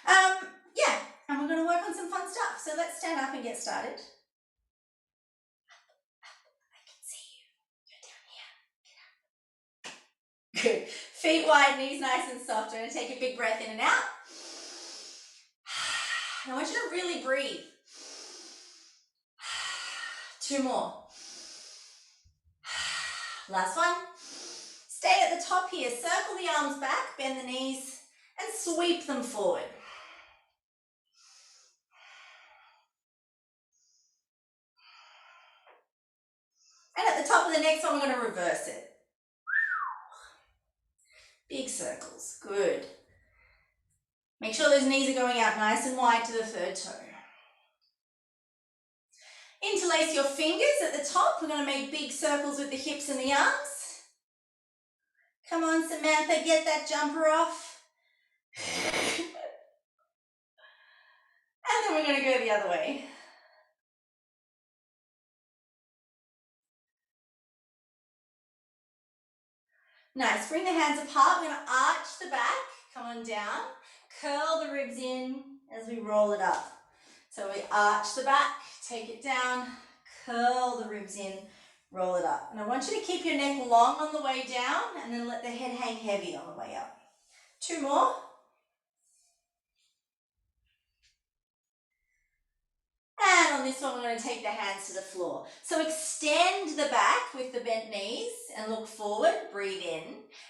Yeah, and we're going to work on some fun stuff. So let's stand up and get started. I can see you. You're down here. Good. Feet wide, knees nice and soft. We're going to take a big breath in and out. I want you to really breathe. 2 more. Last one. Stay at the top here. Circle the arms back, bend the knees, and sweep them forward. And at the top of the next one, we're going to reverse it. Big circles. Good. Make sure those knees are going out nice and wide to the third toe. Interlace your fingers at the top. We're going to make big circles with the hips and the arms. Come on, Samantha, get that jumper off. And then we're going to go the other way. Nice. Bring the hands apart. We're going to arch the back. Come on down. Curl the ribs in as we roll it up. So we arch the back, take it down, curl the ribs in, roll it up. And I want you to keep your neck long on the way down and then let the head hang heavy on the way up. 2 more. And on this one, we're going to take the hands to the floor. So extend the back with the bent knees and look forward, breathe in.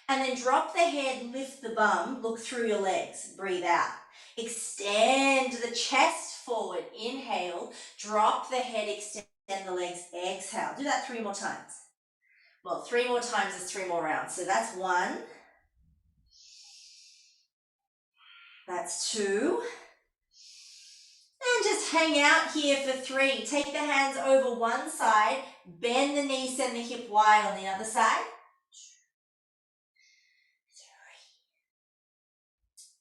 And then drop the head, lift the bum, look through your legs, breathe out. Extend the chest forward, inhale, drop the head, extend the legs, exhale. Do that 3 more times. Well, 3 more times is 3 more rounds. So that's 1. That's 2. And just hang out here for 3. Take the hands over one side, bend the knee, send the hip wide on the other side. 2, 3,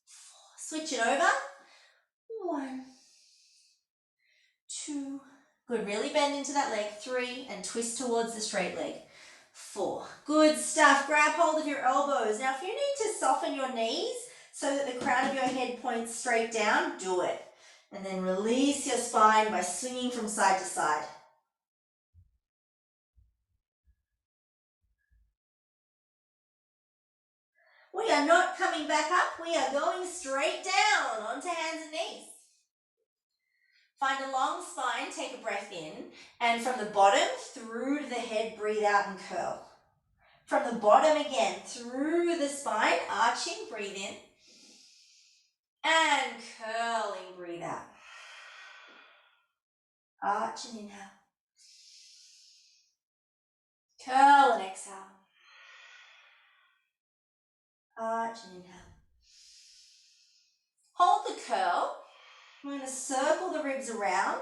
4. Switch it over. 1, 2. Good, really bend into that leg. 3, and twist towards the straight leg. 4. Good stuff. Grab hold of your elbows. Now, if you need to soften your knees so that the crown of your head points straight down, do it. And then release your spine by swinging from side to side. We are not coming back up. We are going straight down onto hands and knees. Find a long spine, take a breath in, and from the bottom through to the head, breathe out and curl. From the bottom again, through the spine, arching, breathe in, and curling, breathe out. Arch and inhale. Curl and exhale. Arch and inhale. Hold the curl. We're going to circle the ribs around.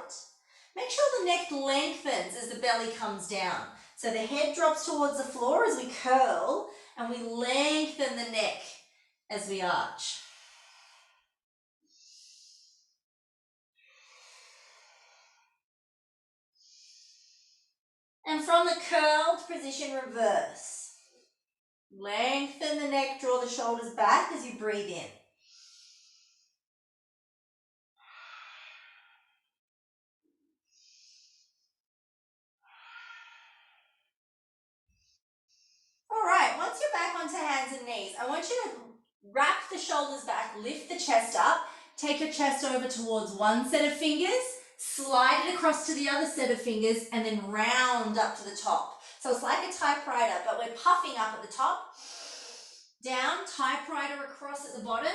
Make sure the neck lengthens as the belly comes down. So the head drops towards the floor as we curl, and we lengthen the neck as we arch. And from the curled position, reverse. Lengthen the neck, draw the shoulders back as you breathe in. All right, once you're back onto hands and knees, I want you to wrap the shoulders back, lift the chest up, take your chest over towards one set of fingers, slide it across to the other set of fingers, and then round up to the top. So it's like a typewriter, but we're puffing up at the top. Down, typewriter across at the bottom,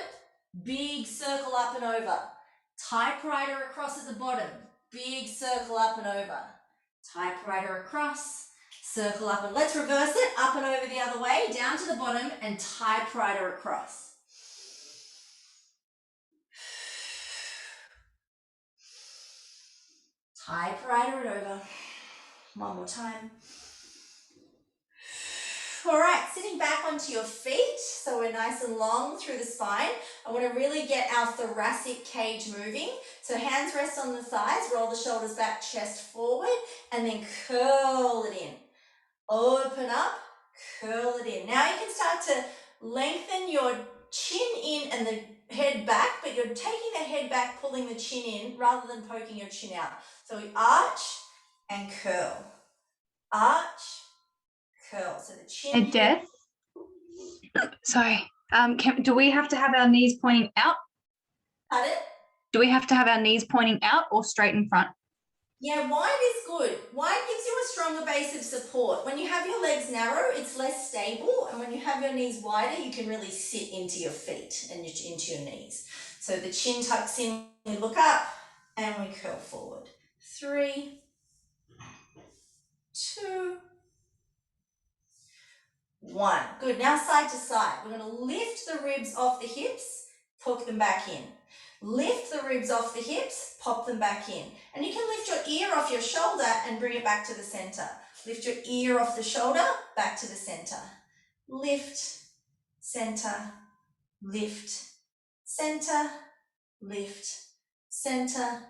big circle up and over. Typewriter across at the bottom, big circle up and over. Typewriter across, circle up, and let's reverse it, up and over the other way, down to the bottom, and typewriter across. Typewriter it over. One more time. All right, sitting back onto your feet, so we're nice and long through the spine. I want to really get our thoracic cage moving. So hands rest on the thighs, roll the shoulders back, chest forward, and then curl it in. Open up, curl it in. Now you can start to lengthen your chin in and the head back, but you're taking the head back, pulling the chin in rather than poking your chin out. So we arch and curl. Arch, curl. So the chin. And Death. Sorry. Do we have to have our knees pointing out? Pardon? Do we have to have our knees pointing out or straight in front? Yeah, wide is good. Wide gives you a stronger base of support. When you have your legs narrow, it's less stable. And when you have your knees wider, you can really sit into your feet and into your knees. So the chin tucks in, we look up, and we curl forward. 3, 2, 1. Good. Now side to side. We're going to lift the ribs off the hips, hook them back in. Lift the ribs off the hips, pop them back in. And you can lift your ear off your shoulder and bring it back to the center. Lift your ear off the shoulder, back to the center. Lift, center, lift, center, lift, center,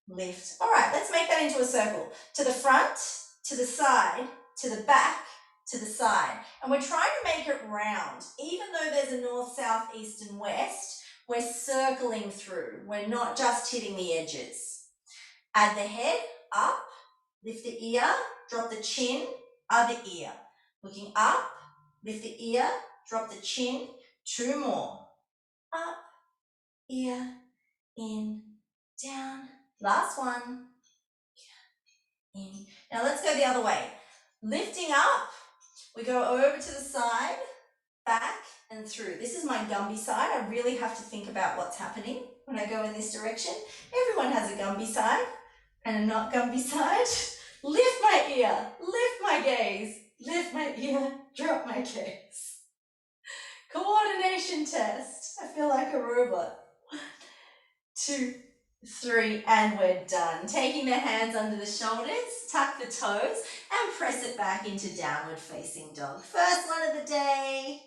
lift. All right, let's make that into a circle. To the front, to the side, to the back, to the side. And we're trying to make it round. Even though there's a north, south, east, and west, we're circling through. We're not just hitting the edges. Add the head up, lift the ear, drop the chin, other ear. Looking up, lift the ear, drop the chin. 2 more. Up, ear, in, down. Last one. In. Now let's go the other way. Lifting up, we go over to the side, back and through. This is my Gumby side. I really have to think about what's happening when I go in this direction. Everyone has a Gumby side and a not Gumby side. Lift my ear, lift my gaze, lift my ear, drop my gaze. Coordination test. I feel like a robot. 2, 3, and we're done. Taking the hands under the shoulders, tuck the toes, and press it back into downward facing dog. First one of the day.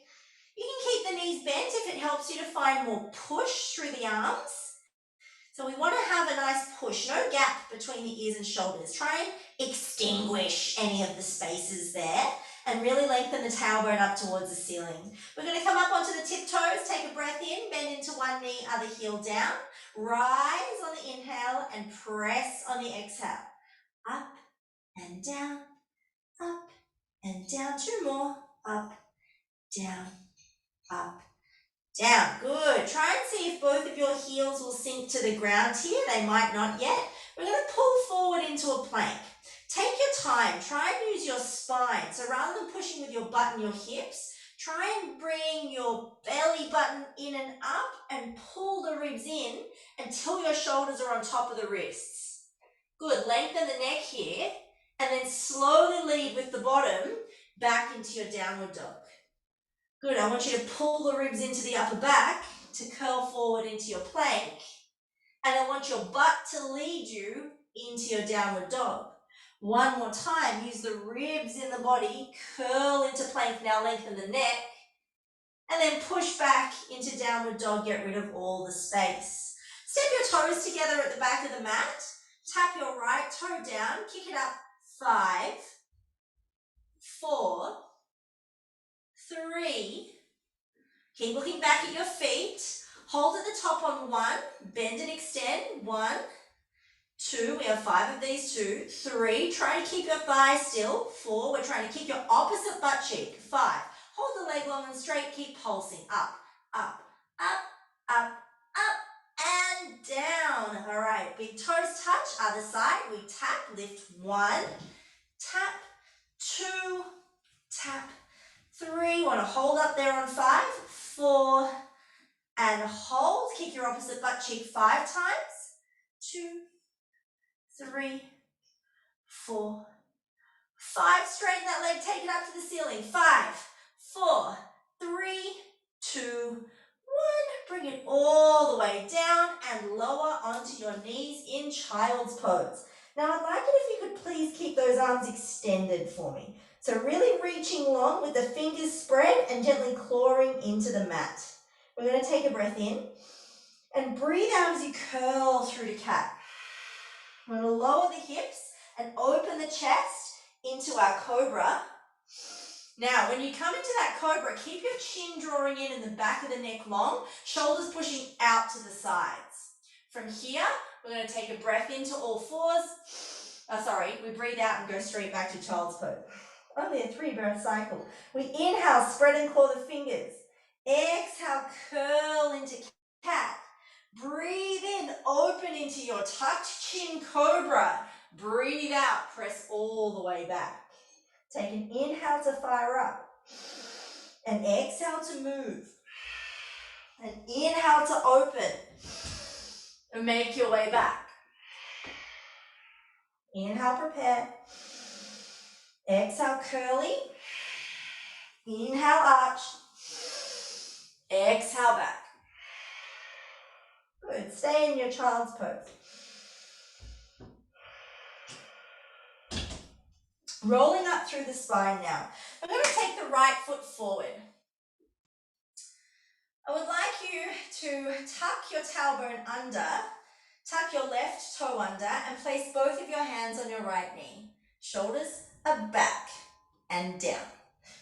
You can keep the knees bent if it helps you to find more push through the arms. So we want to have a nice push, no gap between the ears and shoulders. Try and extinguish any of the spaces there and really lengthen the tailbone up towards the ceiling. We're going to come up onto the tiptoes, take a breath in, bend into one knee, other heel down. Rise on the inhale and press on the exhale. Up and down, up and down. 2 more. Up, down, up, down. Good. Try and see if both of your heels will sink to the ground here. They might not yet. We're going to pull forward into a plank. Take your time. Try and use your spine. So rather than pushing with your butt and your hips, try and bring your belly button in and up and pull the ribs in until your shoulders are on top of the wrists. Good. Lengthen the neck here and then slowly lead with the bottom back into your downward dog. Good. I want you to pull the ribs into the upper back to curl forward into your plank. And I want your butt to lead you into your downward dog. One more time. Use the ribs in the body. Curl into plank. Now lengthen the neck. And then push back into downward dog. Get rid of all the space. Step your toes together at the back of the mat. Tap your right toe down. Kick it up. 5, 4, 3. Keep looking back at your feet. Hold at the top on 1. Bend and extend. 1, 2. We have 5 of these. 2, 3. Try to keep your thigh still. 4. We're trying to keep your opposite butt cheek. 5. Hold the leg long and straight. Keep pulsing. Up, up, up, up, up, and down. All right. Big toes touch. Other side. We tap. Lift. 1. Tap. 2. Tap. 3. Want to hold up there on 5. 4. And hold. Kick your opposite butt cheek 5 times. 2, 3, 4, 5. Straighten that leg. Take it up to the ceiling. 5, 4, 3, 2, 1. Bring it all the way down and lower onto your knees in child's pose. Now I'd like it if you could please keep those arms extended for me. So really reaching long with the fingers spread and gently clawing into the mat. We're going to take a breath in and breathe out as you curl through to cat. We're going to lower the hips and open the chest into our cobra. Now, when you come into that cobra, keep your chin drawing in and the back of the neck long, shoulders pushing out to the sides. From here, we're going to take a breath into all fours. We breathe out and go straight back to child's pose. Only a 3-breath cycle. We inhale, spread and claw the fingers. Exhale, curl into cat. Breathe in, open into your tucked chin cobra. Breathe out, press all the way back. Take an inhale to fire up. And exhale to move. And inhale to open. And make your way back. Inhale, prepare. Exhale, curly. Inhale, arch. Exhale, back. Good. Stay in your child's pose. Rolling up through the spine now. I'm going to take the right foot forward. I would like you to tuck your tailbone under, tuck your left toe under, and place both of your hands on your right knee. Shoulders are back and down.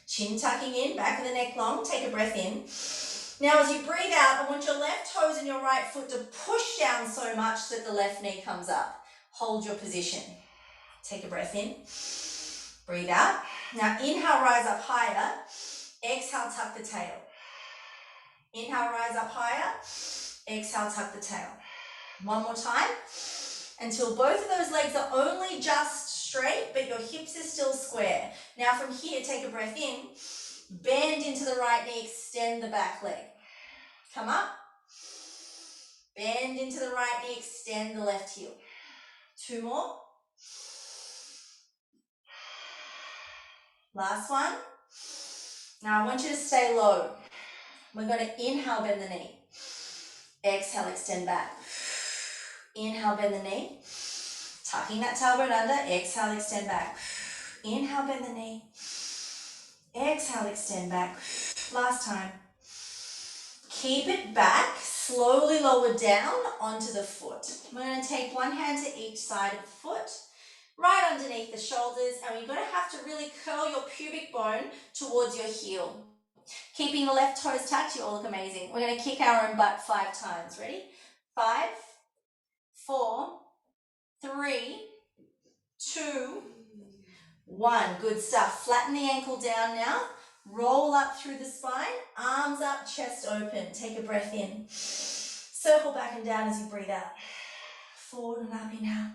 Chin tucking in, back of the neck long. Take a breath in. Now as you breathe out, I want your left toes and your right foot to push down so much that the left knee comes up. Hold your position. Take a breath in. Breathe out. Now inhale, rise up higher. Exhale, tuck the tail. Inhale, rise up higher. Exhale, tuck the tail. One more time until both of those legs are only just straight, but your hips are still square. Now from here, take a breath in. Bend into the right knee, extend the back leg. Come up. Bend into the right knee, extend the left heel. 2 more. Last one. Now I want you to stay low. We're going to inhale, bend the knee. Exhale, extend back. Inhale, bend the knee. Tucking that tailbone under. Exhale, extend back. Inhale, bend the knee. Exhale, extend back. Last time. Keep it back. Slowly lower down onto the foot. We're going to take one hand to each side of the foot. Right underneath the shoulders. And you're going to have to really curl your pubic bone towards your heel. Keeping the left toes tucked, you all look amazing. We're going to kick our own butt 5 times. Ready? 5, 4, 3, 2, 1. Good stuff. Flatten the ankle down now. Roll up through the spine. Arms up, chest open. Take a breath in. Circle back and down as you breathe out. Forward and up, inhale.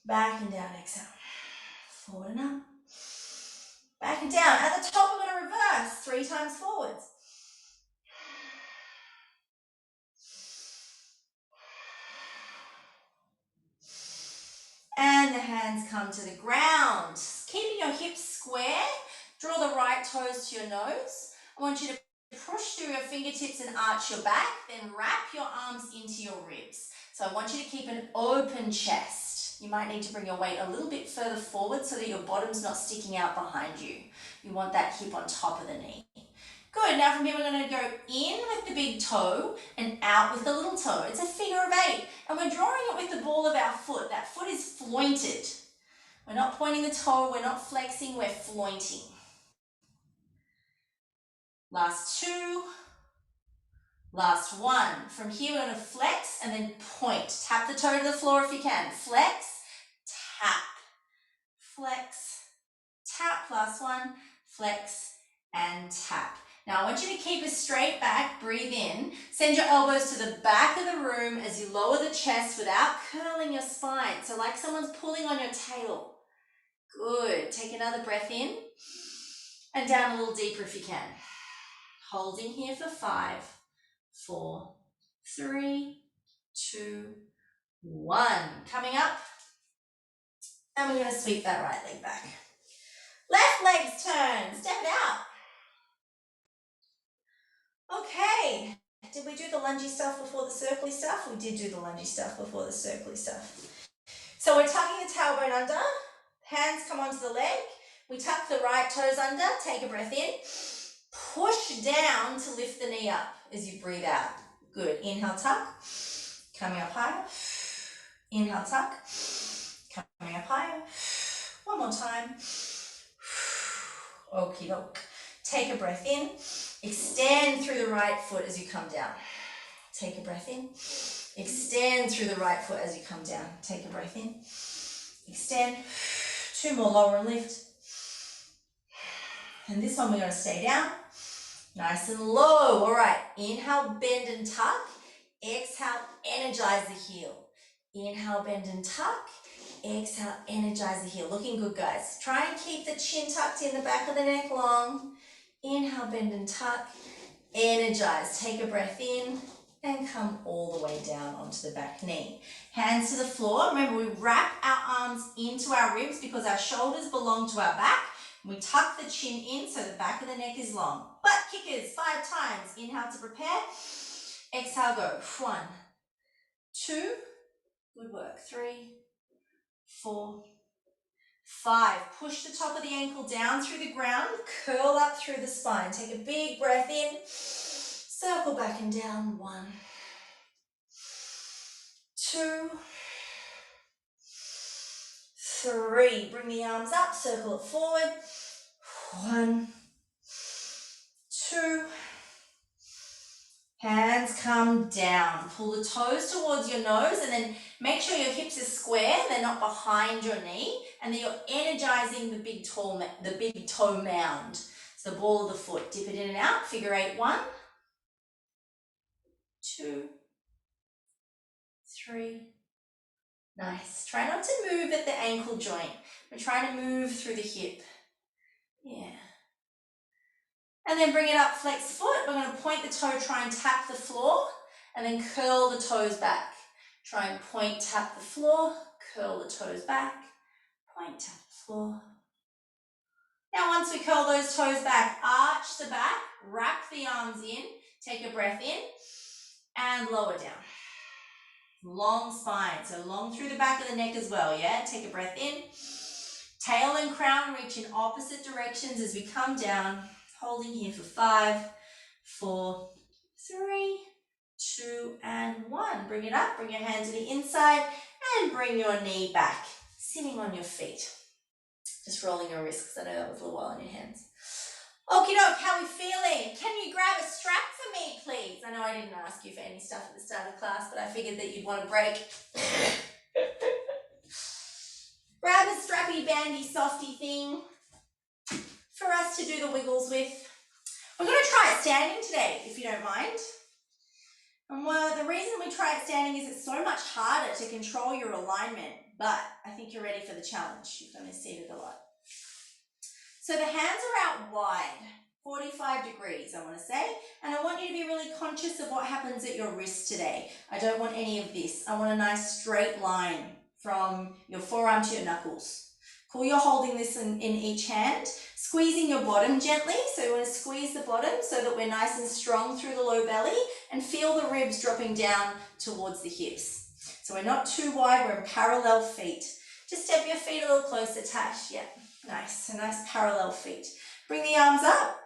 Back and down, exhale. Forward and up. Back and down. At the top, we're going to reverse 3 times forwards. And the hands come to the ground. Keeping your hips square, draw the right toes to your nose. I want you to push through your fingertips and arch your back, then wrap your arms into your ribs. So I want you to keep an open chest. You might need to bring your weight a little bit further forward so that your bottom's not sticking out behind you. You want that hip on top of the knee. Good, now from here we're going to go in with the big toe and out with the little toe. It's a figure of 8 and we're drawing it with the ball of our foot. That foot is flointed. We're not pointing the toe, we're not flexing, we're flointing. Last 2. Last 1. From here we're going to flex and then point. Tap the toe to the floor if you can. Flex, tap. Flex, tap. Last 1. Flex and tap. Now I want you to keep a straight back, breathe in, send your elbows to the back of the room as you lower the chest without curling your spine. So like someone's pulling on your tail. Good, take another breath in and down a little deeper if you can. Holding here for 5, 4, 3, 2, 1. Coming up and we're going to sweep that right leg back. Left leg's turn, step it out. Okay, did we do the lungy stuff before the circly stuff? We did do the lungy stuff before the circly stuff. So we're tucking the tailbone under, hands come onto the leg, we tuck the right toes under, take a breath in, push down to lift the knee up as you breathe out. Good, inhale, tuck, coming up higher, inhale, tuck, coming up higher. One more time. Okie doke. Take a breath in. Extend through the right foot as you come down. Take a breath in. Extend through the right foot as you come down. Take a breath in. Extend. 2 more, lower and lift. And this one we're going to stay down. Nice and low. All right. Inhale, bend and tuck. Exhale, energize the heel. Inhale, bend and tuck. Exhale, energize the heel. Looking good, guys. Try and keep the chin tucked in, the back of the neck long. Inhale, bend and tuck. Energize. Take a breath in and come all the way down onto the back knee. Hands to the floor. Remember, we wrap our arms into our ribs because our shoulders belong to our back. We tuck the chin in so the back of the neck is long. Butt kickers 5 times. Inhale to prepare. Exhale, go. 1, 2. Good work. 3, 4, 5. Push the top of the ankle down through the ground. Curl up through the spine. Take a big breath in. Circle back and down. 1, 2, 3. Bring the arms up. Circle it forward. 1, 2. Hands come down. Pull the toes towards your nose and then make sure your hips are square. They're not behind your knee, and then you're energizing the big toe mound. So the ball of the foot. Dip it in and out. Figure 8. 1, 2, 3. Nice. Try not to move at the ankle joint. We're trying to move through the hip. Yeah. And then bring it up, flex foot. We're going to point the toe, try and tap the floor, and then curl the toes back. Try and point, tap the floor, curl the toes back, point, tap the floor. Now once we curl those toes back, arch the back, wrap the arms in, take a breath in, and lower down. Long spine, so long through the back of the neck as well, yeah? Take a breath in. Tail and crown reach in opposite directions as we come down. Holding here for 5, 4, 3, 2, and 1. Bring it up, bring your hand to the inside, and bring your knee back, sitting on your feet. Just rolling your wrists, because I know that was a little while on your hands. Okie doke, how are we feeling? Can you grab a strap for me, please? I know I didn't ask you for any stuff at the start of class, but I figured that you'd want a break. Grab a strappy, bandy, softy thing for us to do the wiggles with. We're going to try it standing today, if you don't mind. And the reason we try it standing is it's so much harder to control your alignment, but I think you're ready for the challenge. You've done this seated a lot. So the hands are out wide, 45 degrees, I want to say, and I want you to be really conscious of what happens at your wrist today. I don't want any of this. I want a nice straight line from your forearm to your knuckles. Cool, you're holding this in each hand, squeezing your bottom gently. So you want to squeeze the bottom so that we're nice and strong through the low belly, and feel the ribs dropping down towards the hips. So we're not too wide, we're in parallel feet. Just step your feet a little closer, Tash. Yeah, nice. So nice parallel feet. Bring the arms up.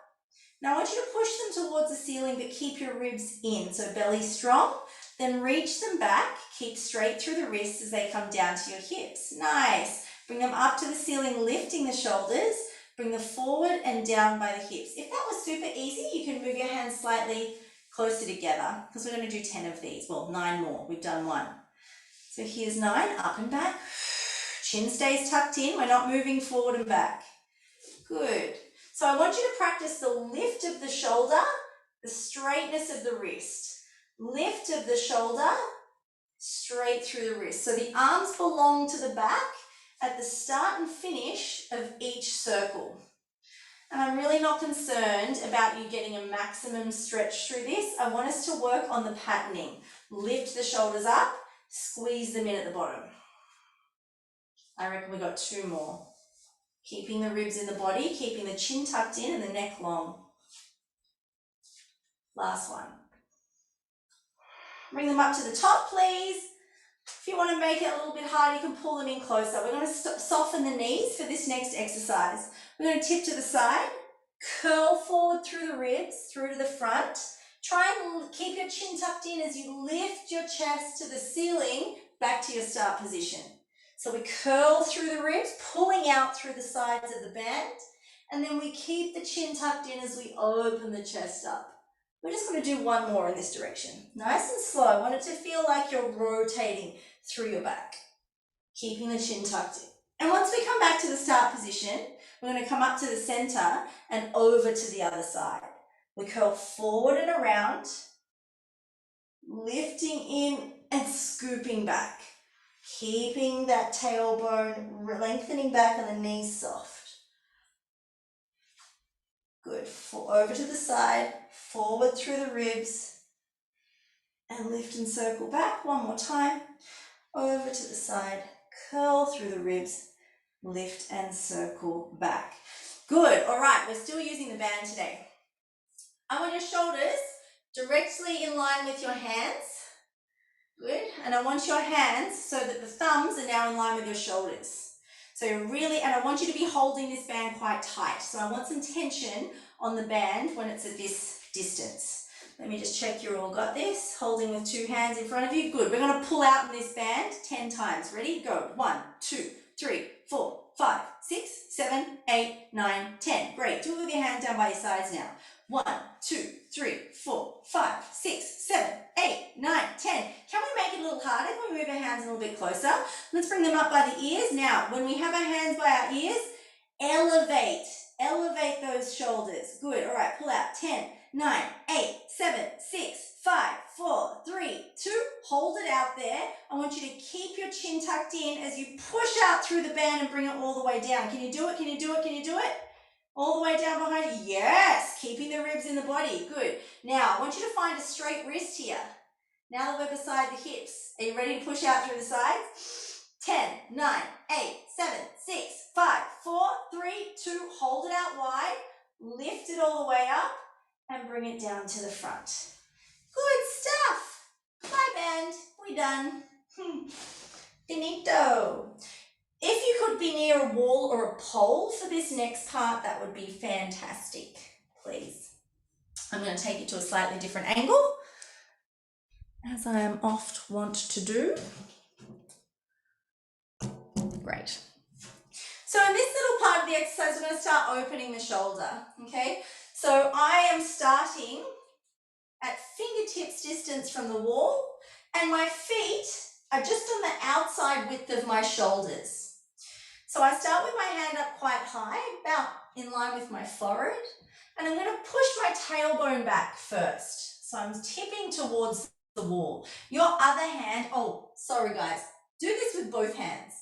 Now I want you to push them towards the ceiling, but keep your ribs in. So belly strong. Then reach them back. Keep straight through the wrists as they come down to your hips. Nice. Bring them up to the ceiling, lifting the shoulders. Bring them forward and down by the hips. If that was super easy, you can move your hands slightly closer together, because we're going to do 10 of these. Well, 9 more. We've done 1. So here's 9, up and back. Chin stays tucked in. We're not moving forward and back. Good. So I want you to practice the lift of the shoulder, the straightness of the wrist. Lift of the shoulder, straight through the wrist. So the arms belong to the back at the start and finish of each circle. And I'm really not concerned about you getting a maximum stretch through this. I want us to work on the patterning. Lift the shoulders up, squeeze them in at the bottom. I reckon we got 2 more. Keeping the ribs in the body, keeping the chin tucked in and the neck long. Last one. Bring them up to the top, please. If you want to make it a little bit harder, you can pull them in closer. We're going to soften the knees for this next exercise. We're going to tip to the side, curl forward through the ribs, through to the front. Try and keep your chin tucked in as you lift your chest to the ceiling, back to your start position. So we curl through the ribs, pulling out through the sides of the band, And then we keep the chin tucked in as we open the chest up. We're just going to do one more in this direction. Nice and slow. I want it to feel like you're rotating through your back, keeping the chin tucked in. And once we come back to the start position, we're going to come up to the center and over to the other side. We curl forward and around, lifting in and scooping back, keeping that tailbone lengthening back and the knees soft. Good. Over to the side, forward through the ribs, and lift and circle back. One more time. Over to the side, curl through the ribs, lift and circle back. Good. All right, we're still using the band today. I want your shoulders directly in line with your hands. Good. And I want your hands so that the thumbs are now in line with your shoulders. So really, and I want you to be holding this band quite tight. So I want some tension on the band when it's at this distance. Let me just check you all got this. Holding with two hands in front of you. Good. We're going to pull out in this band 10 times. Ready? Go. 1, 2, 3, 4, 5, 6, 7, 8, 9, 10. Great. Do it with your hands down by your sides now. 1, 2, 3, 4, 5, 6, 7, 8, 9, 10. Can we make it a little harder? Can we move our hands a little bit closer? Let's bring them up by the ears. Now, when we have our hands by our ears, elevate. Elevate those shoulders. Good. All right, pull out. 10, 9, 8, 7, 6, 5, 4, 3, 2. Hold it out there. I want you to keep your chin tucked in as you push out through the band and bring it all the way down. Can you do it? Can you do it? Can you do it? All the way down behind you. Yes. Keeping the ribs in the body. Good. Now, I want you to find a straight wrist here. Now that we're beside the hips. Are you ready to push out through the sides? 10, 9, 8, 7, 6, 5, 4, 3, 2. Hold it out wide. Lift it all the way up and bring it down to the front. Good stuff. Bye, band. We done. Finito. If you could be near a wall or a pole for this next part, that would be fantastic, please. I'm going to take it to a slightly different angle, as I am oft wont to do. Great. So in this little part of the exercise, we're going to start opening the shoulder, okay? So I am starting at fingertips distance from the wall, and my feet are just on the outside width of my shoulders. So I start with my hand up quite high, about in line with my forehead, and I'm going to push my tailbone back first. So I'm tipping towards the wall. Your other hand, oh, sorry guys, do this with both hands.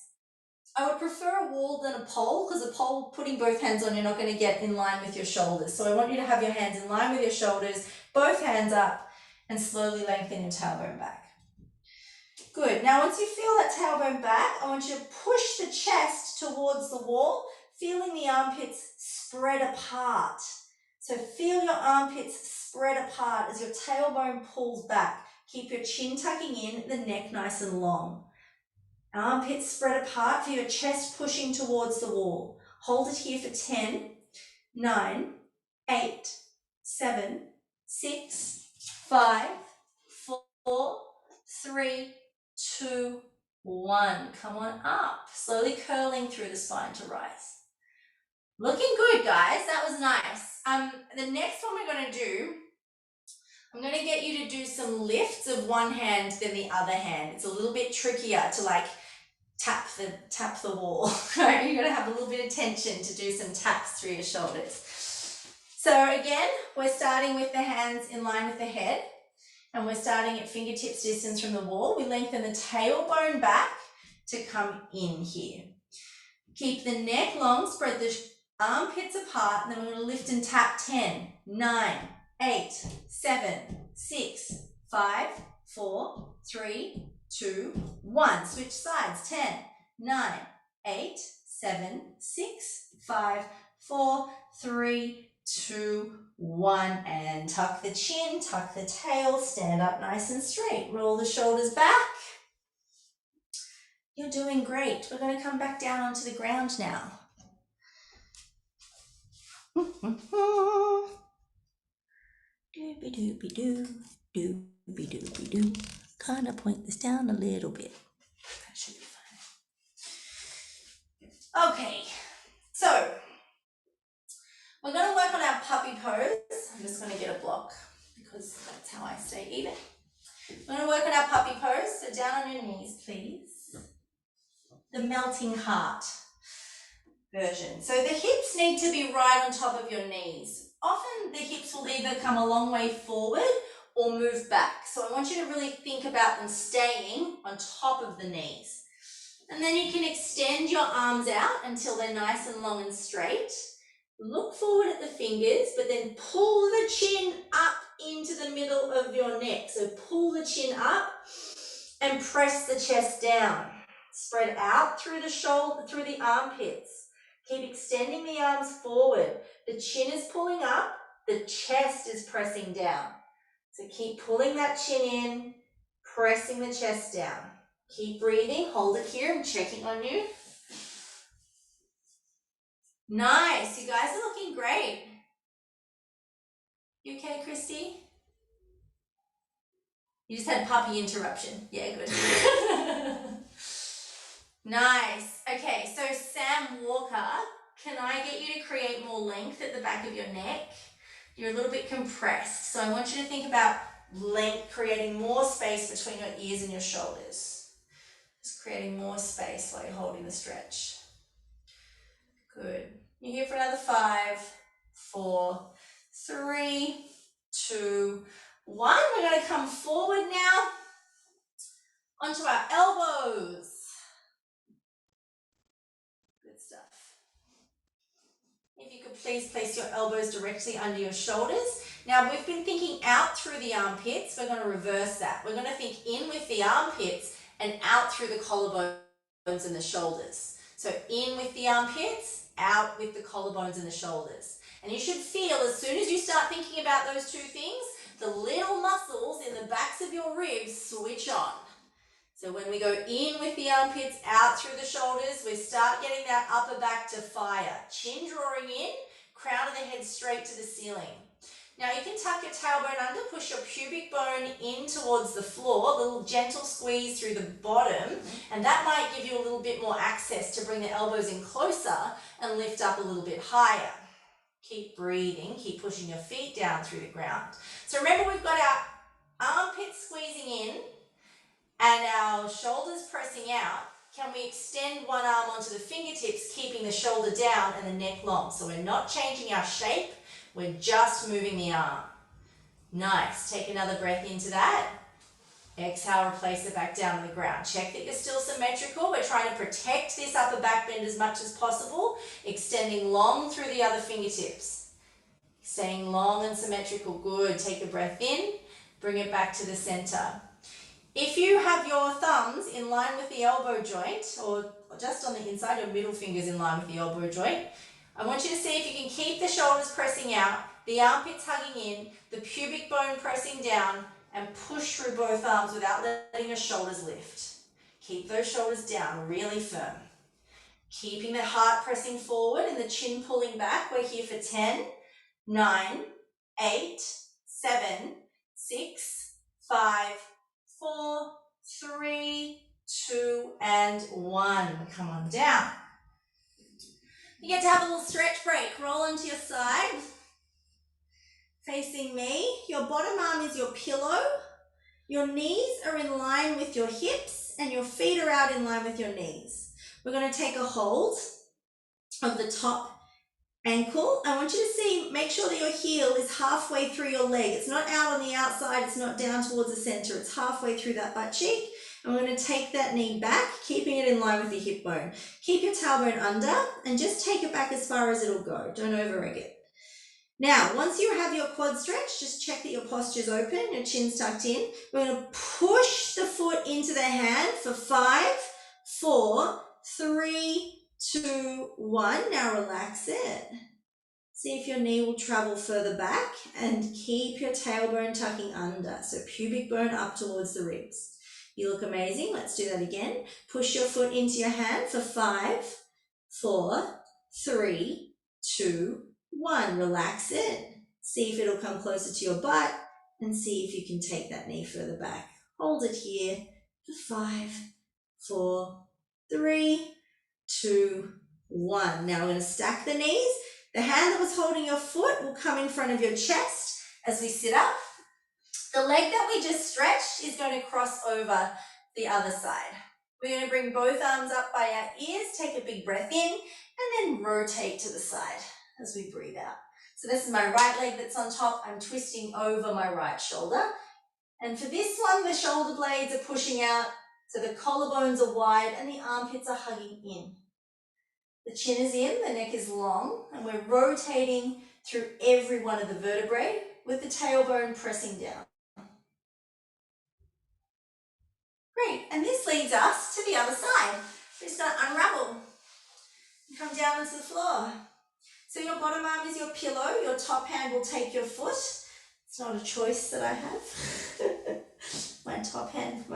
I would prefer a wall than a pole, because a pole, putting both hands on, you're not going to get in line with your shoulders. So I want you to have your hands in line with your shoulders, both hands up, and slowly lengthen your tailbone back. Good. Now, once you feel that tailbone back, I want you to push the chest towards the wall, feeling the armpits spread apart. So feel your armpits spread apart as your tailbone pulls back. Keep your chin tucking in, the neck nice and long. Armpits spread apart, feel your chest pushing towards the wall. Hold it here for 10, 9, 8, 7, 6, 5, 4, 3, 2, 1. Come on up. Slowly curling through the spine to rise. Looking good, guys. That was nice. The next one we're going to do, I'm going to get you to do some lifts of one hand then the other hand. It's a little bit trickier to like tap the wall. Right? You're going to have a little bit of tension to do some taps through your shoulders. So again, we're starting with the hands in line with the head. And we're starting at fingertips distance from the wall. We lengthen the tailbone back to come in here. Keep the neck long, spread the armpits apart, and then we're going to lift and tap 10, 9, 8, 7, 6, 5, 4, 3, 2, 1. Switch sides. 10, 9, 8, 7, 6, 5, 4, 3, 2, 1, and tuck the chin, tuck the tail, stand up nice and straight, roll the shoulders back. You're doing great. We're going to come back down onto the ground now. Doobie-doobie-doo, doobie-doobie-doo. Kind of point this down a little bit. That should be fine. Okay, so We're going to work on our puppy pose. I'm just going to get a block because that's how I stay even. We're going to work on our puppy pose. So down on your knees, please. The melting heart version. So the hips need to be right on top of your knees. Often the hips will either come a long way forward or move back. So I want you to really think about them staying on top of the knees. And then you can extend your arms out until they're nice and long and straight. Look forward at the fingers, but then pull the chin up into the middle of your neck. So pull the chin up and press the chest down. Spread out through the shoulder, through the armpits. Keep extending the arms forward. The chin is pulling up, the chest is pressing down. So keep pulling that chin in, pressing the chest down. Keep breathing, hold it here, I'm checking on you. Nice, you guys are looking great. You okay, Christy? You just had puppy interruption. Yeah, good. Nice. Okay, so Sam Walker, can I get you to create more length at the back of your neck? You're a little bit compressed, so I want you to think about length, creating more space between your ears and your shoulders. Just creating more space while you're holding the stretch. Good. You're here for another 5, 4, 3, 2, 1. We're going to come forward now onto our elbows. Good stuff. If you could please place your elbows directly under your shoulders. Now we've been thinking out through the armpits. We're going to reverse that. We're going to think in with the armpits and out through the collarbones and the shoulders. So in with the armpits, out with the collarbones and the shoulders. And you should feel as soon as you start thinking about those two things, the little muscles in the backs of your ribs switch on. So when we go in with the armpits, out through the shoulders, we start getting that upper back to fire. Chin drawing in, crown of the head straight to the ceiling. Now you can tuck your tailbone under, push your pubic bone in towards the floor, a little gentle squeeze through the bottom, and that might give you a little bit more access to bring the elbows in closer and lift up a little bit higher. Keep breathing, keep pushing your feet down through the ground. So remember, we've got our armpits squeezing in and our shoulders pressing out. Can we extend one arm onto the fingertips, keeping the shoulder down and the neck long? So we're not changing our shape, we're just moving the arm. Nice. Take another breath into that. Exhale, replace it back down to the ground. Check that you're still symmetrical. We're trying to protect this upper back bend as much as possible, extending long through the other fingertips. Staying long and symmetrical. Good. Take a breath in, bring it back to the center. If you have your thumbs in line with the elbow joint, or just on the inside, your middle finger's in line with the elbow joint, I want you to see if you can keep the shoulders pressing out, the armpits hugging in, the pubic bone pressing down, and push through both arms without letting your shoulders lift. Keep those shoulders down really firm. Keeping the heart pressing forward and the chin pulling back. We're here for 10, 9, 8, 7, 6, 5, 4, 3, 2, and 1. Come on down. You get to have a little stretch break. Roll onto your side. Facing me. Your bottom arm is your pillow. Your knees are in line with your hips and your feet are out in line with your knees. We're going to take a hold of the top ankle. I want you to see, make sure that your heel is halfway through your leg. It's not out on the outside, it's not down towards the center, it's halfway through that butt cheek. And we're going to take that knee back, keeping it in line with the hip bone. Keep your tailbone under and just take it back as far as it'll go. Don't over-egg it. Now, once you have your quad stretch, just check that your posture's open, your chin's tucked in. We're going to push the foot into the hand for 5, 4, 3, 2, 1. Now relax it. See if your knee will travel further back and keep your tailbone tucking under. So pubic bone up towards the ribs. You look amazing. Let's do that again. Push your foot into your hand for 5, 4, 3, 2, 1. Relax it. See if it'll come closer to your butt and see if you can take that knee further back. Hold it here for 5, 4, 3, 2, 1. Now we're going to stack the knees. The hand that was holding your foot will come in front of your chest as we sit up. The leg that we just stretched is going to cross over the other side. We're going to bring both arms up by our ears, take a big breath in, and then rotate to the side as we breathe out. So this is my right leg that's on top. I'm twisting over my right shoulder. And for this one, the shoulder blades are pushing out, so the collarbones are wide and the armpits are hugging in. The chin is in, the neck is long, and we're rotating through every one of the vertebrae with the tailbone pressing down. Great, and this leads us to the other side. We're just going to unravel and come down onto the floor. So your bottom arm is your pillow, your top hand will take your foot. It's not a choice that I have. My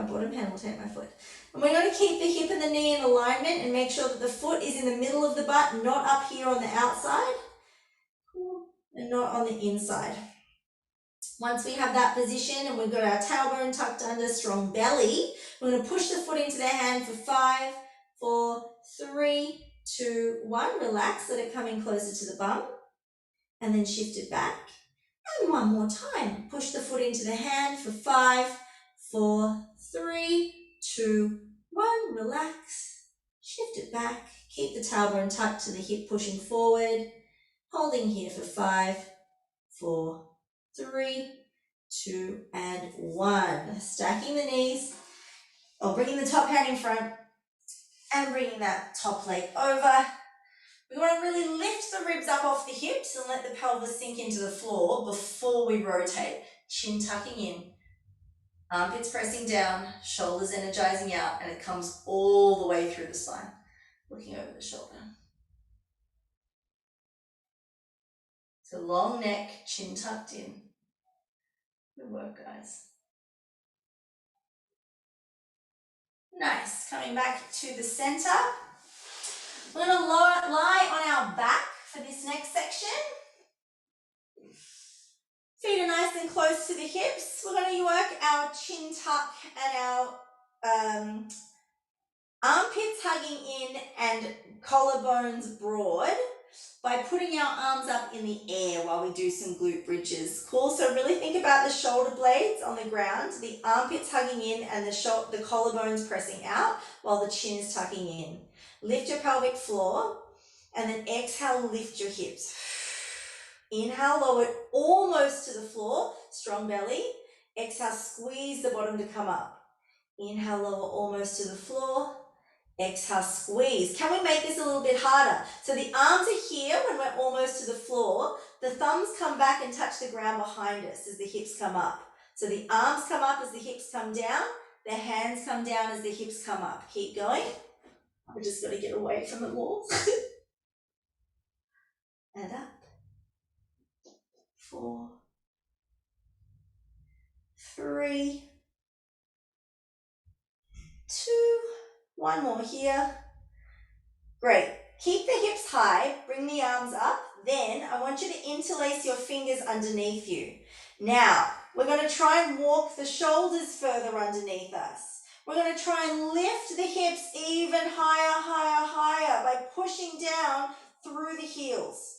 bottom hand will take my foot. And we're going to keep the hip and the knee in alignment and make sure that the foot is in the middle of the butt, not up here on the outside, and not on the inside. Once we have that position and we've got our tailbone tucked under, strong belly, we're going to push the foot into the hand for 5, 4, 3, 2, 1. Relax, let it come in closer to the bum, and then shift it back. And one more time. Push the foot into the hand for 5, 4, 3, 2, 1. Relax. Shift it back. Keep the tailbone tucked to the hip, pushing forward. Holding here for 5, 4, 3, 2, and 1. Stacking the knees, or bringing the top hand in front and bringing that top leg over. We want to really lift the ribs up off the hips and let the pelvis sink into the floor before we rotate. Chin tucking in, armpits pressing down, shoulders energizing out, and it comes all the way through the spine. Looking over the shoulder. So long neck, chin tucked in. Good work, guys. Nice. Coming back to the center. We're going to lie on our back for this next section. Feet are nice and close to the hips. We're going to work our chin tuck and our armpits hugging in and collarbones broad by putting our arms up in the air while we do some glute bridges. Cool, so really think about the shoulder blades on the ground, the armpits hugging in and the collarbones pressing out while the chin is tucking in. Lift your pelvic floor and then exhale, lift your hips. Inhale, lower it almost to the floor, strong belly. Exhale, squeeze the bottom to come up. Inhale, lower almost to the floor. Exhale, squeeze. Can we make this a little bit harder? So the arms are here when we're almost to the floor. The thumbs come back and touch the ground behind us as the hips come up. So the arms come up as the hips come down. The hands come down as the hips come up. Keep going. We're just got to get away from the walls. And up. 4, 3, 2, one more here. Great. Keep the hips high, bring the arms up. Then I want you to interlace your fingers underneath you. Now, we're going to try and walk the shoulders further underneath us. We're going to try and lift the hips even higher, higher, higher by pushing down through the heels.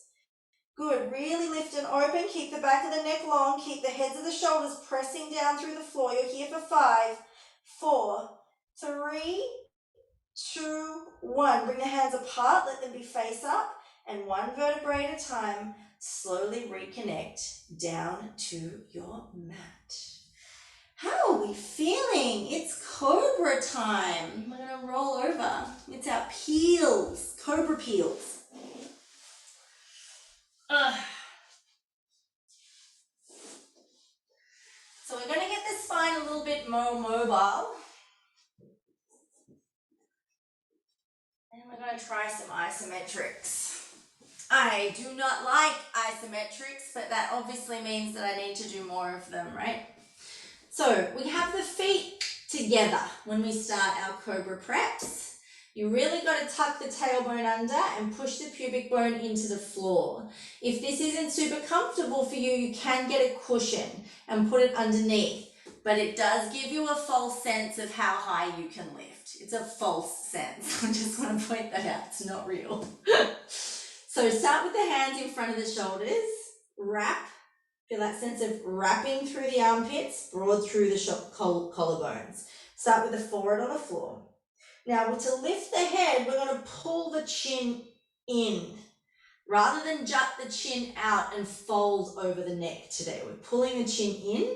Good, really lift and open, keep the back of the neck long, keep the heads of the shoulders pressing down through the floor. You're here for 5, 4, 3, 2, 1. Bring the hands apart, let them be face up, and one vertebrae at a time, slowly reconnect down to your mat. How are we feeling? It's Cobra time. We're going to roll over. It's our peels, Cobra peels. So we're going to get the spine a little bit more mobile. And we're going to try some isometrics. I do not like isometrics, but that obviously means that I need to do more of them, right? So we have the feet together when we start our Cobra Preps. You really got to tuck the tailbone under and push the pubic bone into the floor. If this isn't super comfortable for you, you can get a cushion and put it underneath, but it does give you a false sense of how high you can lift. It's a false sense. I just want to point that out. It's not real. So start with the hands in front of the shoulders, wrap, feel that sense of wrapping through the armpits, broad through the collarbones. Start with the forehead on the floor. Now to lift the head, we're going to pull the chin in. Rather than jut the chin out and fold over the neck today, we're pulling the chin in.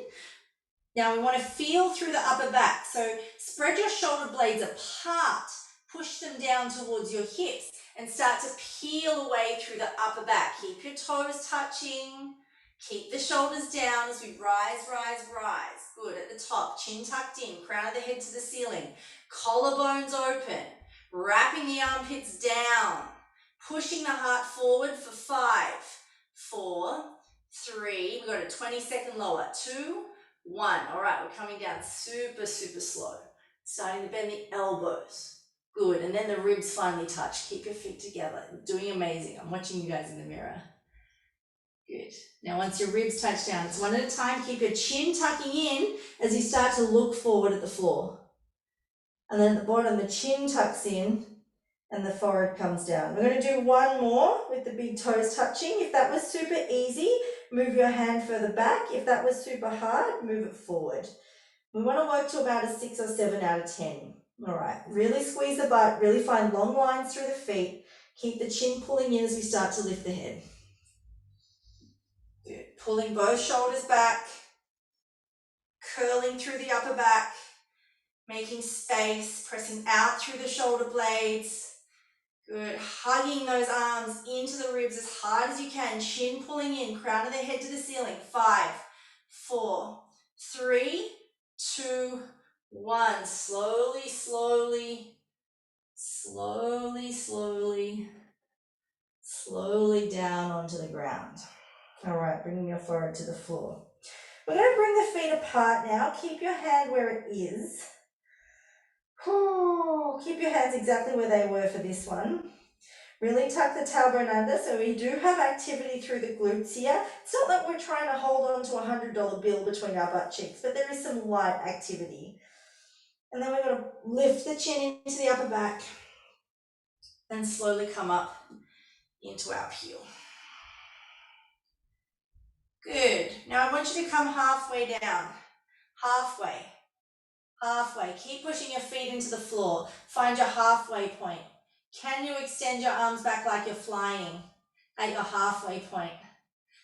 Now we want to feel through the upper back. So spread your shoulder blades apart, push them down towards your hips and start to peel away through the upper back. Keep your toes touching, keep the shoulders down as we rise, rise, rise. Good, at the top, chin tucked in, crown of the head to the ceiling, collarbones open, wrapping the armpits down, pushing the heart forward for 5, 4, 3, we got a 20-second lower, 2, 1. All right, we're coming down super, super slow. Starting to bend the elbows. Good, and then the ribs finally touch. Keep your feet together. You're doing amazing. I'm watching you guys in the mirror. Good. Now once your ribs touch down, it's one at a time. Keep your chin tucking in as you start to look forward at the floor. And then at the bottom, the chin tucks in and the forehead comes down. We're going to do one more with the big toes touching. If that was super easy, move your hand further back. If that was super hard, move it forward. We want to work to about a 6 or 7 out of 10. All right, really squeeze the butt, really find long lines through the feet. Keep the chin pulling in as we start to lift the head. Good. Pulling both shoulders back, curling through the upper back, making space, pressing out through the shoulder blades. Good, hugging those arms into the ribs as hard as you can, chin pulling in, crown of the head to the ceiling. 5, 4, 3, 2, 1. Slowly, slowly, slowly, slowly, slowly down onto the ground. All right, bringing your forehead to the floor. We're going to bring the feet apart now. Keep your hand where it is. Keep your hands exactly where they were for this one. Really tuck the tailbone under, so we do have activity through the glutes here. It's not that we're trying to hold on to a $100 bill between our butt cheeks, but there is some light activity. And then we're going to lift the chin into the upper back and slowly come up into our heel. Good. Now I want you to come halfway down. Halfway. Halfway. Keep pushing your feet into the floor. Find your halfway point. Can you extend your arms back like you're flying at your halfway point?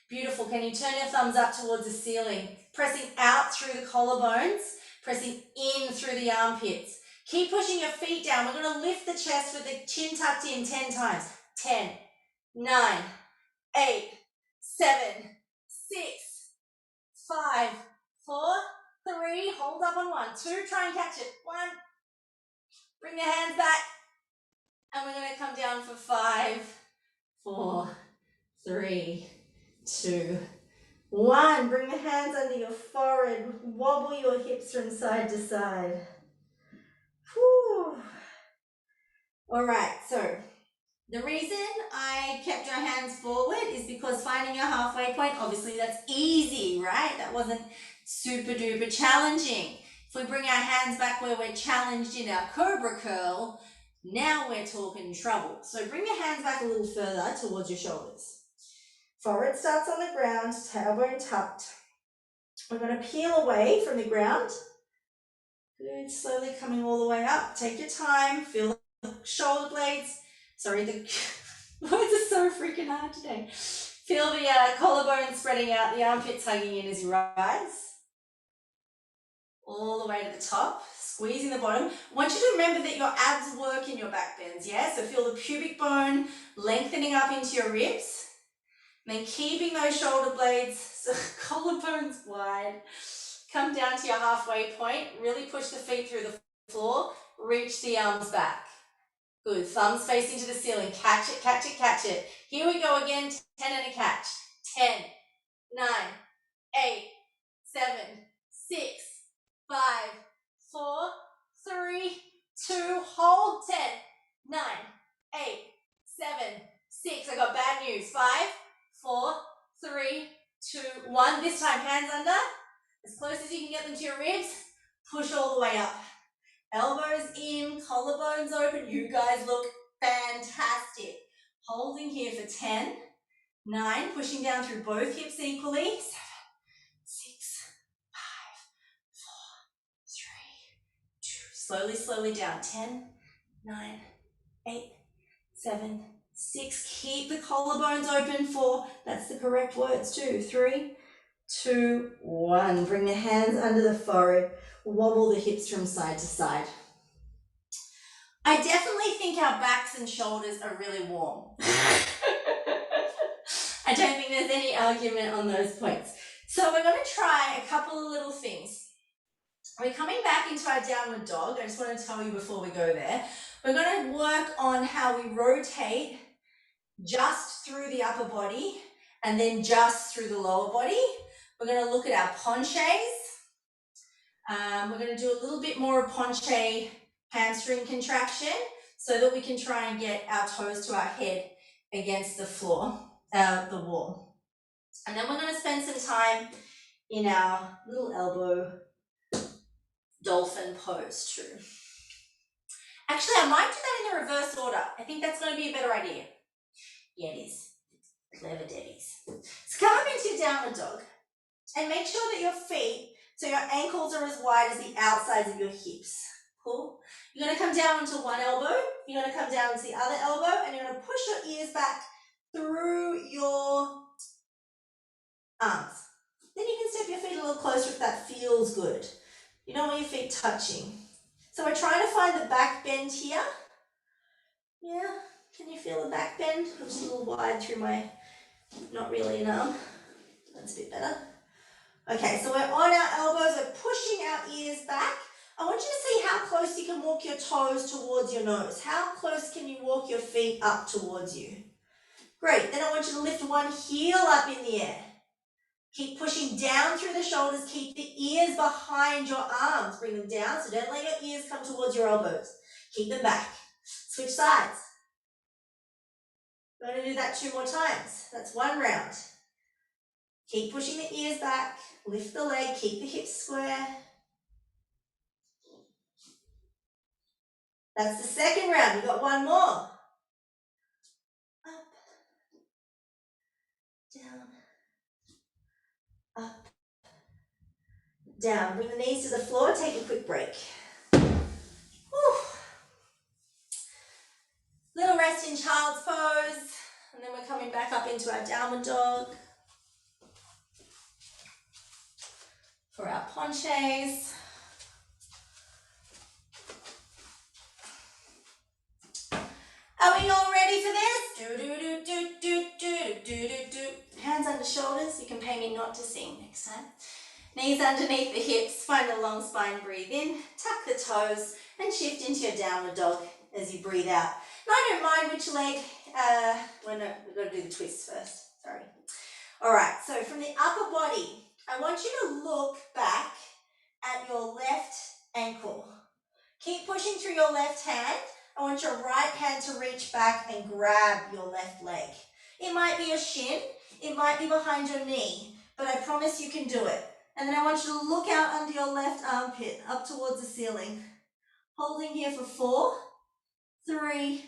Beautiful. Can you turn your thumbs up towards the ceiling? Pressing out through the collarbones, pressing in through the armpits. Keep pushing your feet down. We're going to lift the chest with the chin tucked in 10 times. 10, 9, 8, 7, 6, 5, 4, 3. Hold up on 1. 2, try and catch it. 1. Bring the hands back. And we're going to come down for 5, 4, 3, 2, 1. Bring the hands under your forehead. Wobble your hips from side to side. Whew. All right, so the reason I kept your hands forward is because finding your halfway point, obviously that's easy, right? That wasn't super duper challenging. If we bring our hands back where we're challenged in our Cobra curl, now we're talking trouble. So bring your hands back a little further towards your shoulders. Forehead starts on the ground, tailbone tucked. We're going to peel away from the ground. Good, slowly coming all the way up. Take your time, feel the shoulder blades. Sorry, the words are so freaking hard today. Feel the collarbone spreading out, the armpits hugging in as you rise. All the way to the top, squeezing the bottom. I want you to remember that your abs work in your back bends, yeah? So feel the pubic bone lengthening up into your ribs. And then keeping those shoulder blades, so collarbones wide. Come down to your halfway point. Really push the feet through the floor. Reach the arms back. Good. Thumbs facing to the ceiling. Catch it, catch it, catch it. Here we go again. 10 and a catch. 10, 9, 8, 7, 6, 5, 4, 3, 2. Hold. 10, 9, 8, 7, 6. I got bad news. 5, 4, 3, 2, 1. This time, hands under. As close as you can get them to your ribs. Push all the way up. Elbows in, collarbones open. You guys look fantastic. Holding here for 10, 9, pushing down through both hips equally. 7, 6, 5, 4, 3, 2. Slowly down. 10, 9, 8, 7, 6. Keep the collarbones open. 4. That's the correct words too. 3, 2, 1. Bring the hands under the forehead. Wobble the hips from side to side. I definitely think our backs and shoulders are really warm. I don't think there's any argument on those points. So we're going to try a couple of little things. We're coming back into our downward dog. I just want to tell you before we go there. We're going to work on how we rotate just through the upper body and then just through the lower body. We're going to look at our penchés. We're going to do a little bit more of penché hamstring contraction so that we can try and get our toes to our head against the floor, the wall. And then we're going to spend some time in our little elbow dolphin pose too. Actually, I might do that in the reverse order. I think that's going to be a better idea. Yeah, it is. Clever Debbies. So come up into your downward dog and make sure that your feet, so your ankles are as wide as the outsides of your hips. Cool? You're going to come down onto one elbow, you're going to come down to the other elbow, and you're going to push your ears back through your arms. Then you can step your feet a little closer if that feels good. You don't want your feet touching. So we're trying to find the back bend here. Yeah, can you feel the back bend? I'm just a little wide through my, not really an arm. That's a bit better. Okay, so we're on our elbows, we're pushing our ears back. I want you to see how close you can walk your toes towards your nose. How close can you walk your feet up towards you? Great, then I want you to lift one heel up in the air. Keep pushing down through the shoulders, keep the ears behind your arms. Bring them down, so don't let your ears come towards your elbows. Keep them back. Switch sides. We're going to do that 2 more times. That's 1 round. Keep pushing the ears back, lift the leg, keep the hips square. That's the second round. We've got 1 more. Up, down, up, down. Bring the knees to the floor, take a quick break. Whew. Little rest in child's pose, and then we're coming back up into our downward dog for our penchés. Are we all ready for this? Do, do, do, do, do, do, do, do, do. Hands under shoulders. You can pay me not to sing next time. Knees underneath the hips. Find a long spine. Breathe in. Tuck the toes and shift into your downward dog as you breathe out. And I don't mind which leg. Well, no, we've got to do the twists first. Sorry. All right. So from the upper body, I want you to look back at your left ankle. Keep pushing through your left hand. I want your right hand to reach back and grab your left leg. It might be your shin, it might be behind your knee, but I promise you can do it. And then I want you to look out under your left armpit, up towards the ceiling. Holding here for 4, 3,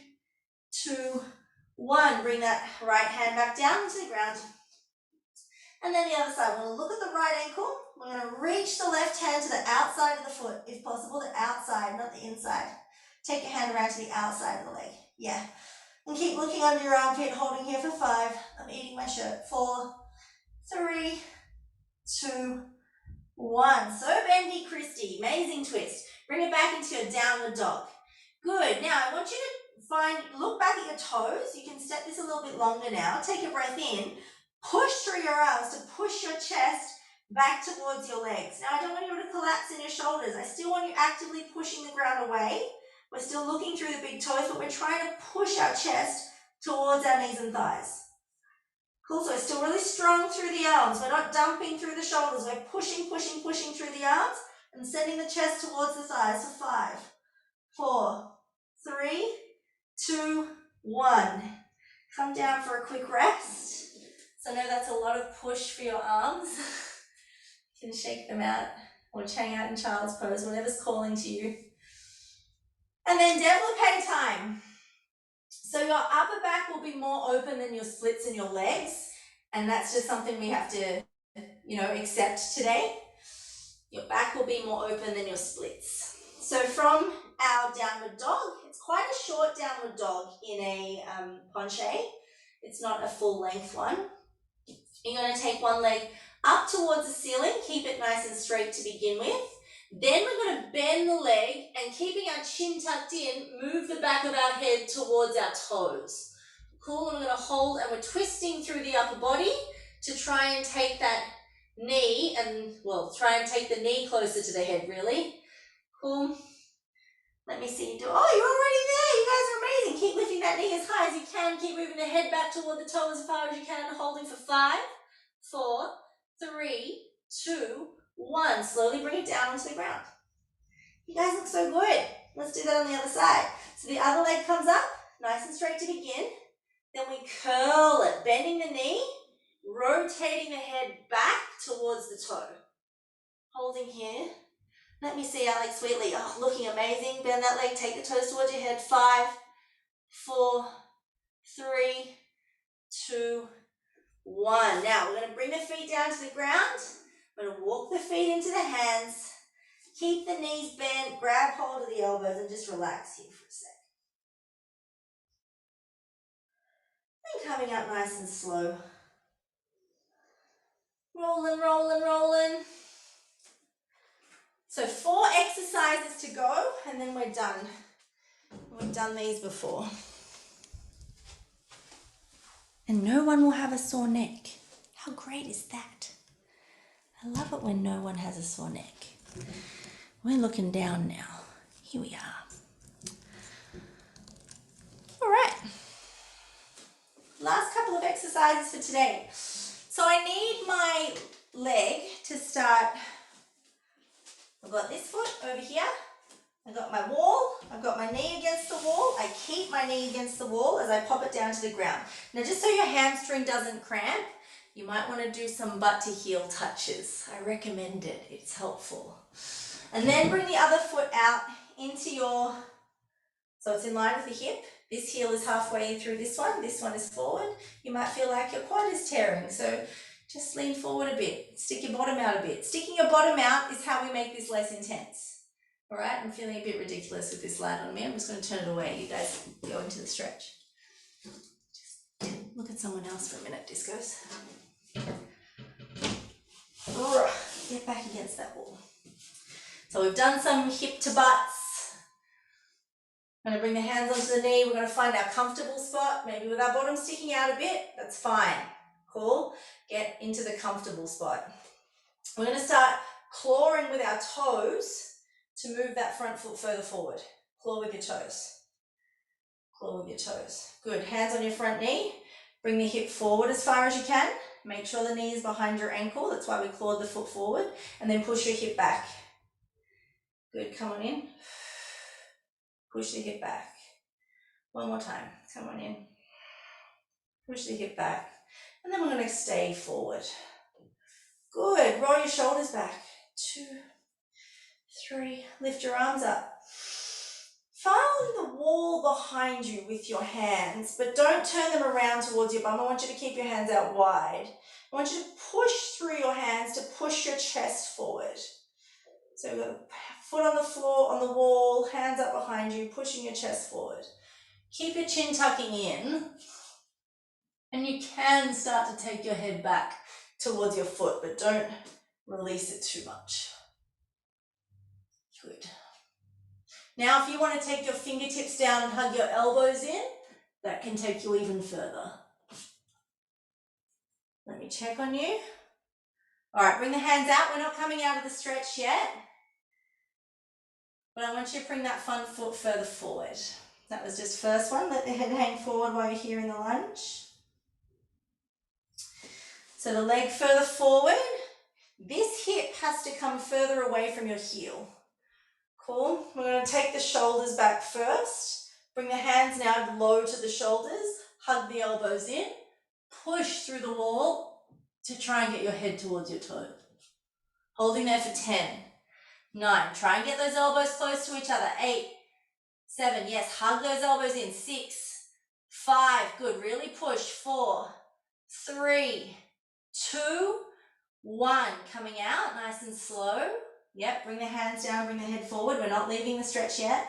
2, 1. Bring that right hand back down into the ground. And then the other side, we're going to look at the right ankle. We're going to reach the left hand to the outside of the foot, if possible, the outside, not the inside. Take your hand around to the outside of the leg. Yeah. And keep looking under your armpit, holding here for 5. I'm eating my shirt. 4, 3, 2, 1. So bendy, Christy. Amazing twist. Bring it back into your downward dog. Good. Now, I want you to look back at your toes. You can step this a little bit longer now. Take a breath in. Push through your arms to push your chest back towards your legs. Now, I don't want you to collapse in your shoulders. I still want you actively pushing the ground away. We're still looking through the big toes, but we're trying to push our chest towards our knees and thighs. Cool, so we're still really strong through the arms. We're not dumping through the shoulders. We're pushing through the arms and sending the chest towards the thighs for 5, 4, 3, 2, 1. Come down for a quick rest. So I know that's a lot of push for your arms. You can shake them out or hang out in child's pose, whatever's calling to you. And then développé time. So your upper back will be more open than your splits and your legs, and that's just something we have to, accept today. Your back will be more open than your splits. So from our downward dog, it's quite a short downward dog in a penché. It's not a full length one. You're going to take one leg up towards the ceiling, keep it nice and straight to begin with. Then we're going to bend the leg and keeping our chin tucked in, move the back of our head towards our toes. Cool, and we're going to hold and we're twisting through the upper body to try and take that knee try and take the knee closer to the head really. Cool. Let me see you do. Oh, you're already there. You guys are amazing. Keep lifting that knee as high as you can. Keep moving the head back toward the toe as far as you can. Holding for 5, 4, 3, 2, 1. Slowly bring it down onto the ground. You guys look so good. Let's do that on the other side. So the other leg comes up, nice and straight to begin. Then we curl it, bending the knee, rotating the head back towards the toe. Holding here. Let me see Alex Wheatley. Oh, looking amazing. Bend that leg, take the toes towards your head. 5, 4, 3, 2, 1. Now we're going to bring the feet down to the ground. We're going to walk the feet into the hands. Keep the knees bent, grab hold of the elbows and just relax here for a sec. And coming up nice and slow. Rolling, rolling, rolling. So 4 exercises to go and then we're done. We've done these before. And no one will have a sore neck. How great is that? I love it when no one has a sore neck. We're looking down now. Here we are. All right. Last couple of exercises for today. So I need my leg to start. I've got this foot over here. I've got my wall. I've got my knee against the wall. I keep my knee against the wall as I pop it down to the ground. Now, just so your hamstring doesn't cramp, you might want to do some butt to heel touches. I recommend it. It's helpful. And then bring the other foot out into so it's in line with the hip. This heel is halfway through this one is forward. You might feel like your quad is tearing, so just lean forward a bit. Stick your bottom out a bit. Sticking your bottom out is how we make this less intense. All right, I'm feeling a bit ridiculous with this light on me. I'm just going to turn it away. You guys go into the stretch. Just look at someone else for a minute, discos. Get back against that wall. So we've done some hip to butts. I'm going to bring the hands onto the knee. We're going to find our comfortable spot, maybe with our bottom sticking out a bit. That's fine. Cool. Get into the comfortable spot. We're going to start clawing with our toes to move that front foot further forward. Claw with your toes. Claw with your toes. Good. Hands on your front knee. Bring the hip forward as far as you can. Make sure the knee is behind your ankle. That's why we clawed the foot forward. And then push your hip back. Good. Come on in. Push the hip back. One more time. Come on in. Push the hip back. And then we're going to stay forward. Good. Roll your shoulders back. 2, 3. Lift your arms up. Follow the wall behind you with your hands, but don't turn them around towards your bum. I want you to keep your hands out wide. I want you to push through your hands to push your chest forward. So we've got a foot on the floor, on the wall, hands up behind you, pushing your chest forward. Keep your chin tucking in, and you can start to take your head back towards your foot, but don't release it too much. Good. Now, if you want to take your fingertips down and hug your elbows in, that can take you even further. Let me check on you. All right, bring the hands out. We're not coming out of the stretch yet, but I want you to bring that front foot further forward. That was just first one. Let the head hang forward while you're here in the lunge. So the leg further forward. This hip has to come further away from your heel. Cool. We're going to take the shoulders back first. Bring the hands now low to the shoulders. Hug the elbows in. Push through the wall to try and get your head towards your toe. Holding there for 10, 9. Try and get those elbows close to each other. 8, 7. Yes, hug those elbows in. 6, 5, good, really push, 4, 3, 2, 1, coming out, nice and slow. Yep, bring the hands down, bring the head forward. We're not leaving the stretch yet.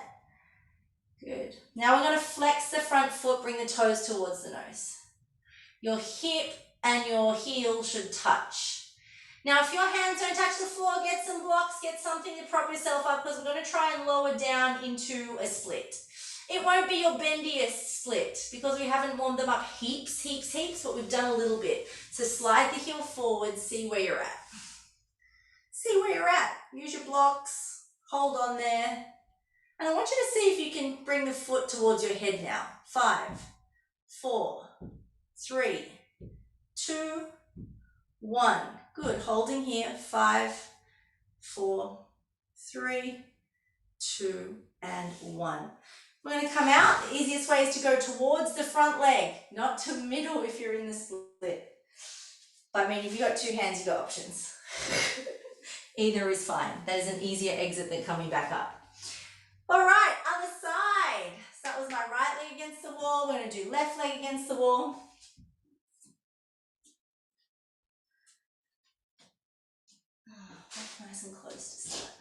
Good. Now we're going to flex the front foot, bring the toes towards the nose. Your hip and your heel should touch. Now, if your hands don't touch the floor, get some blocks, get something to prop yourself up, because we're going to try and lower down into a split. It won't be your bendiest split because we haven't warmed them up heaps, but we've done a little bit. So slide the heel forward, see where you're at. See where you're at. Use your blocks, hold on there. And I want you to see if you can bring the foot towards your head now. 5, 4, 3, 2, 1. Good, holding here. 5, 4, 3, 2, and 1. We're going to come out. The easiest way is to go towards the front leg, not to middle if you're in the split. But I mean, if you've got 2 hands, you've got options. Either is fine. That is an easier exit than coming back up. All right, other side. So that was my right leg against the wall. We're going to do left leg against the wall. Oh, nice and close to start.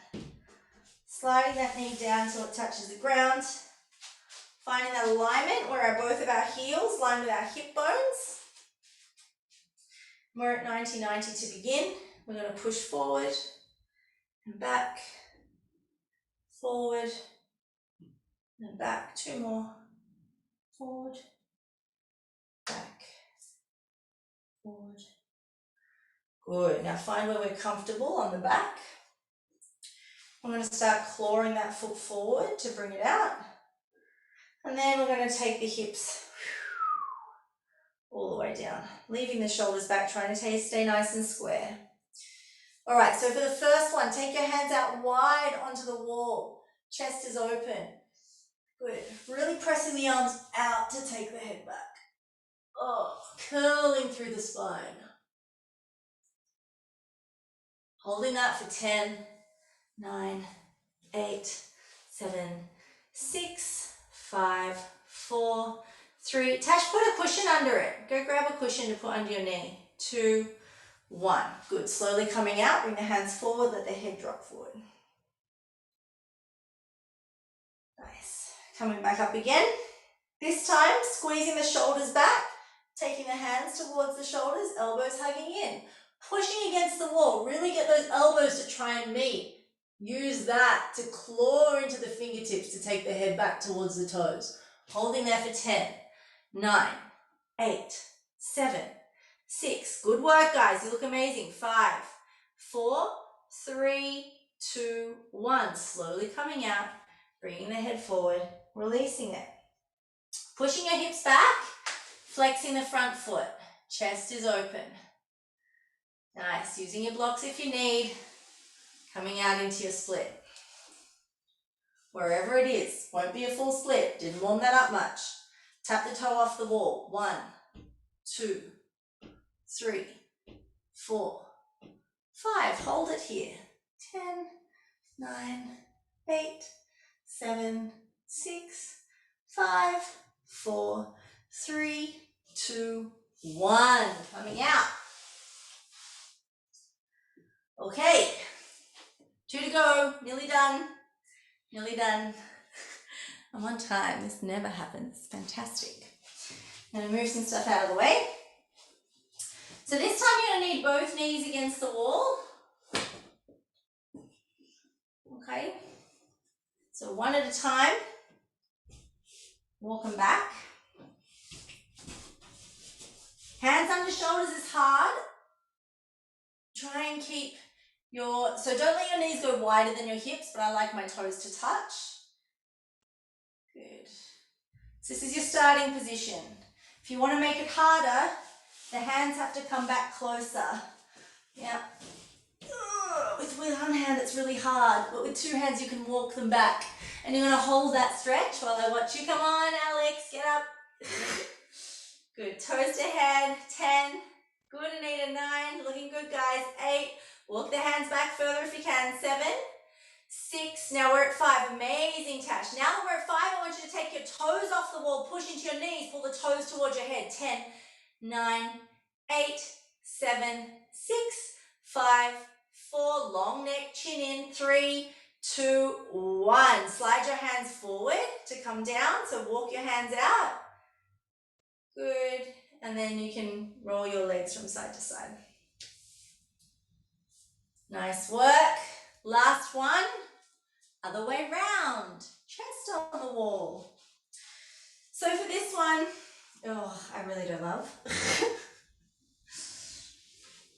Sliding that knee down so it touches the ground. Finding that alignment where both of our heels line with our hip bones. We're at 90-90 to begin. We're going to push forward and back, forward and back. 2 more. Forward, back, forward. Good. Now find where we're comfortable on the back. I'm going to start clawing that foot forward to bring it out. And then we're going to take the hips all the way down, leaving the shoulders back, trying to stay nice and square. All right, so for the first one, take your hands out wide onto the wall. Chest is open. Good. Really pressing the arms out to take the head back. Oh, curling through the spine. Holding that for 10, 9, 8, 7, 6, 5, 4, 3. Tash, put a cushion under it. Go grab a cushion to put under your knee. 2, 1. Good. Slowly coming out. Bring the hands forward. Let the head drop forward. Nice. Coming back up again. This time, squeezing the shoulders back. Taking the hands towards the shoulders. Elbows hugging in. Pushing against the wall. Really get those elbows to try and meet. Use that to claw into the fingertips to take the head back towards the toes. Holding there for 10, 9, 8, 7, 6. Good work, guys. You look amazing. 5, 4, 3, 2, 1. Slowly coming out. Bringing the head forward. Releasing it. Pushing your hips back. Flexing the front foot. Chest is open. Nice. Using your blocks if you need. Coming out into your split. Wherever it is. Won't be a full split. Didn't warm that up much. Tap the toe off the wall. 1, 2, 3, 4, 5. Hold it here. 10, 9, 8, 7, 6, 5, 4, 3, 2, 1. Coming out. Okay. 2 to go. Nearly done. Nearly done. I'm on time. This never happens. Fantastic. I'm going to move some stuff out of the way. So this time you're going to need both knees against the wall. Okay. So one at a time. Walk them back. Hands under shoulders is hard. Try and keep so don't let your knees go wider than your hips, but I like my toes to touch. Good. So this is your starting position. If you want to make it harder, the hands have to come back closer. Yeah. With one hand it's really hard, but with 2 hands you can walk them back. And you're going to hold that stretch while I watch you. Come on, Alex, get up. Good. Toes to head. 10. Good, Anita. 9. Looking good, guys. 8. Walk the hands back further if you can. 7. 6. Now we're at 5. Amazing, Tash. Now that we're at 5, I want you to take your toes off the wall, push into your knees, pull the toes towards your head. 10, 9, 8, 7, 6, 5, 4. Long neck, chin in. 3, 2, 1. Slide your hands forward to come down. So walk your hands out. Good. And then you can roll your legs from side to side. Nice work. Last one. Other way round. Chest on the wall. So for this one, I really don't love.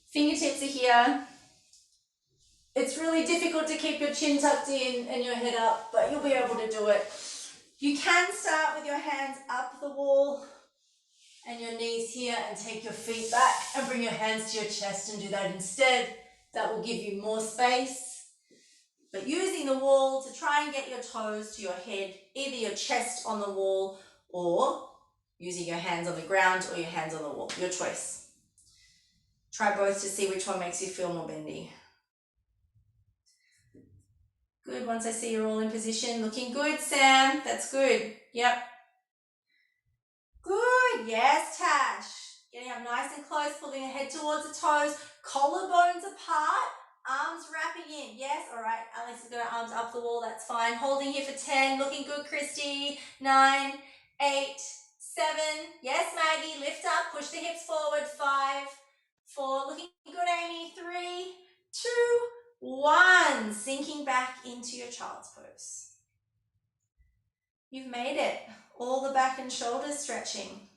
Fingertips are here. It's really difficult to keep your chin tucked in and your head up, but you'll be able to do it. You can start with your hands up the wall and your knees here and take your feet back and bring your hands to your chest and do that instead. That will give you more space. But using the wall to try and get your toes to your head, either your chest on the wall or using your hands on the ground or your hands on the wall, your choice. Try both to see which one makes you feel more bendy. Good, once I see you're all in position, looking good, Sam, that's good, yep. Good, yes, Tash. Getting up nice and close, pulling the head towards the toes, collarbones apart, arms wrapping in. Yes, all right, Alex has got her arms up the wall, that's fine. Holding here for 10, looking good, Christy. 9, 8, 7. Yes, Maggie, lift up, push the hips forward. 5, 4, looking good, Amy. 3, 2, 1. Sinking back into your child's pose. You've made it. All the back and shoulders stretching.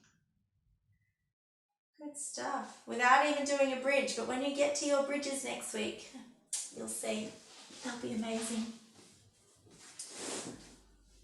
Good stuff. Without even doing a bridge, but when you get to your bridges next week, you'll see. They'll be amazing.